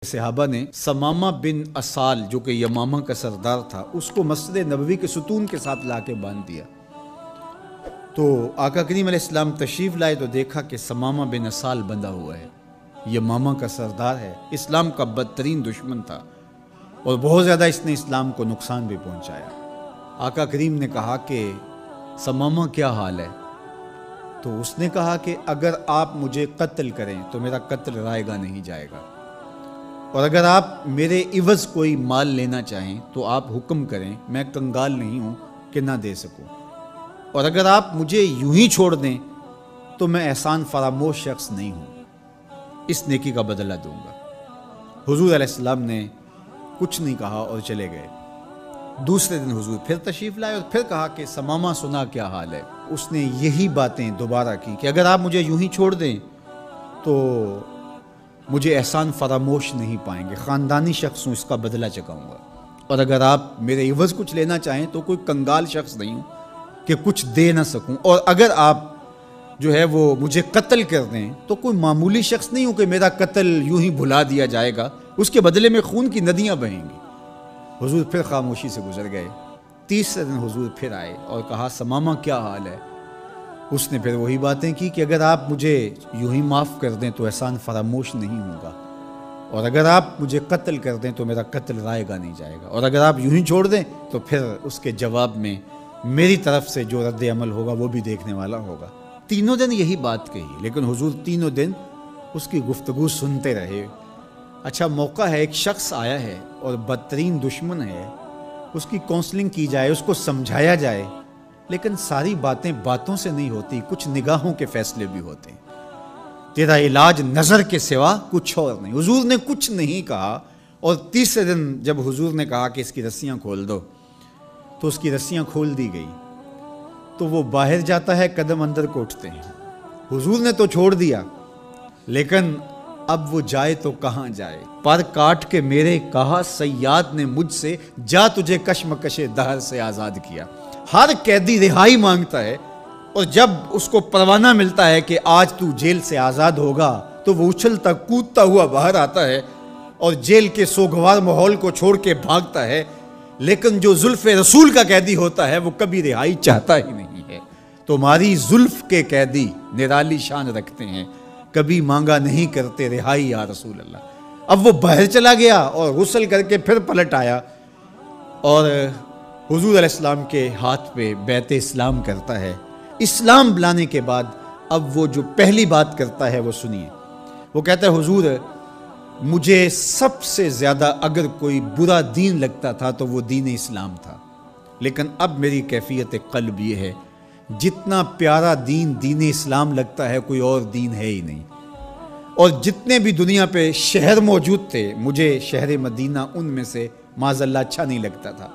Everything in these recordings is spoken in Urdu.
صحابہ نے سمامہ بن اسال جو کہ یمامہ کا سردار تھا اس کو مسجد نبوی کے ستون کے ساتھ لا کے باندھ دیا۔ تو آقا کریم علیہ السلام تشریف لائے تو دیکھا کہ سمامہ بن اسال بندھا ہوا ہے، یمامہ کا سردار ہے، اسلام کا بدترین دشمن تھا اور بہت زیادہ اس نے اسلام کو نقصان بھی پہنچایا۔ آقا کریم نے کہا کہ سمامہ کیا حال ہے؟ تو اس نے کہا کہ اگر آپ مجھے قتل کریں تو میرا قتل رائے گا نہیں جائے گا، اور اگر آپ میرے عوض کوئی مال لینا چاہیں تو آپ حکم کریں، میں کنگال نہیں ہوں کہ نہ دے سکوں، اور اگر آپ مجھے یوں ہی چھوڑ دیں تو میں احسان فراموش شخص نہیں ہوں، اس نیکی کا بدلہ دوں گا۔ حضور علیہ السلام نے کچھ نہیں کہا اور چلے گئے۔ دوسرے دن حضور پھر تشریف لائے اور پھر کہا کہ سمامہ سنا کیا حال ہے؟ اس نے یہی باتیں دوبارہ کی کہ اگر آپ مجھے یوں ہی چھوڑ دیں تو مجھے احسان فراموش نہیں پائیں گے، خاندانی شخص ہوں، اس کا بدلہ چکاؤں گا، اور اگر آپ میرے عوض کچھ لینا چاہیں تو کوئی کنگال شخص نہیں ہوں کہ کچھ دے نہ سکوں، اور اگر آپ جو ہے وہ مجھے قتل کر دیں تو کوئی معمولی شخص نہیں ہوں کہ میرا قتل یوں ہی بھلا دیا جائے گا، اس کے بدلے میں خون کی ندیاں بہیں گی۔ حضور پھر خاموشی سے گزر گئے۔ تیسرے دن حضور پھر آئے اور کہا سمامہ کیا حال ہے؟ اس نے پھر وہی باتیں کی کہ اگر آپ مجھے یوں ہی معاف کر دیں تو احسان فراموش نہیں ہوگا، اور اگر آپ مجھے قتل کر دیں تو میرا قتل رائے گا نہیں جائے گا، اور اگر آپ یوں ہی چھوڑ دیں تو پھر اس کے جواب میں میری طرف سے جو رد عمل ہوگا وہ بھی دیکھنے والا ہوگا۔ تینوں دن یہی بات کہی، لیکن حضور تینوں دن اس کی گفتگو سنتے رہے۔ اچھا موقع ہے، ایک شخص آیا ہے اور بدترین دشمن ہے، اس کی کونسلنگ کی جائے، اس کو سمجھایا جائے، لیکن ساری باتیں باتوں سے نہیں ہوتی، کچھ نگاہوں کے فیصلے بھی ہوتے ہیں۔ تیرا علاج نظر کے سوا کچھ اور نہیں۔ حضور نے کچھ نہیں کہا، اور تیسرے دن جب حضور نے کہا کہ اس کی رسیاں کھول دو تو اس کی رسیاں کھول دی گئی، تو وہ باہر جاتا ہے، قدم اندر کو اٹھتے ہیں۔ حضور نے تو چھوڑ دیا، لیکن اب وہ جائے تو کہاں جائے؟ پر کاٹ کے میرے کہا صیاد نے مجھ سے، جا تجھے کشمکش دہر سے آزاد کیا۔ ہر قیدی رہائی مانگتا ہے، اور جب اس کو پروانہ ملتا ہے کہ آج تو جیل سے آزاد ہوگا تو وہ اچھلتا کودتا ہوا باہر آتا ہے اور جیل کے سوگوار ماحول کو چھوڑ کے بھاگتا ہے، لیکن جو زلف رسول کا قیدی ہوتا ہے وہ کبھی رہائی چاہتا ہی نہیں ہے۔ تمہاری زلف کے قیدی نرالی شان رکھتے ہیں، کبھی مانگا نہیں کرتے رہائی یا رسول اللہ۔ اب وہ باہر چلا گیا اور غسل کر کے پھر پلٹ آیا اور حضور علیہ السلام کے ہاتھ پہ بیعت اسلام کرتا ہے۔ اسلام لانے کے بعد اب وہ جو پہلی بات کرتا ہے وہ سنیے۔ وہ کہتا ہے حضور مجھے سب سے زیادہ اگر کوئی برا دین لگتا تھا تو وہ دین اسلام تھا، لیکن اب میری کیفیت قلب یہ ہے، جتنا پیارا دین دین اسلام لگتا ہے کوئی اور دین ہے ہی نہیں، اور جتنے بھی دنیا پہ شہر موجود تھے مجھے شہر مدینہ ان میں سے معاذ اللہ اچھا نہیں لگتا تھا،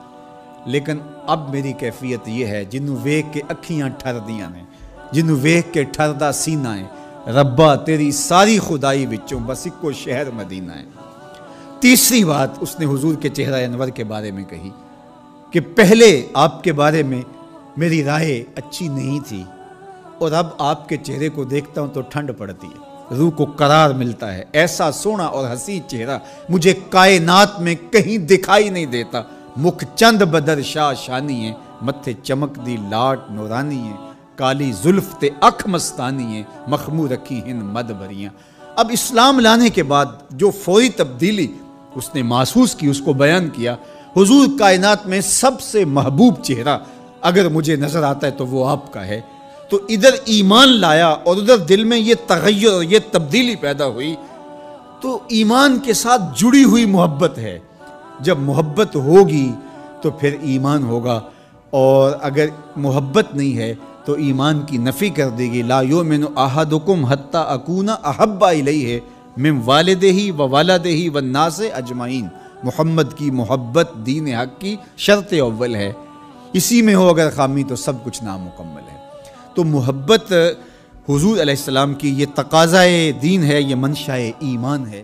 لیکن اب میری کیفیت یہ ہے جنوں ویکھ کے اکھیاں ٹھر دیاں نے، جنوں ویکھ کے ٹھردا سینہ ہے، ربا تیری ساری خدائی وچوں بس اکو شہر مدینہ ہے۔ تیسری بات اس نے حضور کے چہرہ انور کے بارے میں کہی کہ پہلے آپ کے بارے میں میری رائے اچھی نہیں تھی، اور اب آپ کے چہرے کو دیکھتا ہوں تو ٹھنڈ پڑتی ہے، روح کو قرار ملتا ہے، ایسا سونا اور حسین چہرہ مجھے کائنات میں کہیں دکھائی نہیں دیتا۔ مکھ چند بدر شاہ شانی ہے، متھے چمک دی لاٹ نورانی ہے، کالی زلف تے اکھ مستانی ہے، مخمور رکھی ہن مد بھریاں۔ اب اسلام لانے کے بعد جو فوری تبدیلی اس نے محسوس کی اس کو بیان کیا۔ حضور کائنات میں سب سے محبوب چہرہ اگر مجھے نظر آتا ہے تو وہ آپ کا ہے۔ تو ادھر ایمان لایا اور ادھر دل میں یہ تغیر اور یہ تبدیلی پیدا ہوئی۔ تو ایمان کے ساتھ جڑی ہوئی محبت ہے، جب محبت ہوگی تو پھر ایمان ہوگا، اور اگر محبت نہیں ہے تو ایمان کی نفی کر دے گی۔ لا یؤمن احدکم حتی اکون احب الیہ من والدہ و والدہ والناس اجمعین۔ محمد کی محبت دین حق کی شرط اول ہے، اسی میں ہو اگر خامی تو سب کچھ نامکمل ہے۔ تو محبت حضور علیہ السلام کی یہ تقاضائے دین ہے، یہ منشاء ایمان ہے۔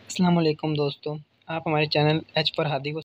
السلام علیکم دوستو، آپ ہمارے چینل ایچ پر ہادی کو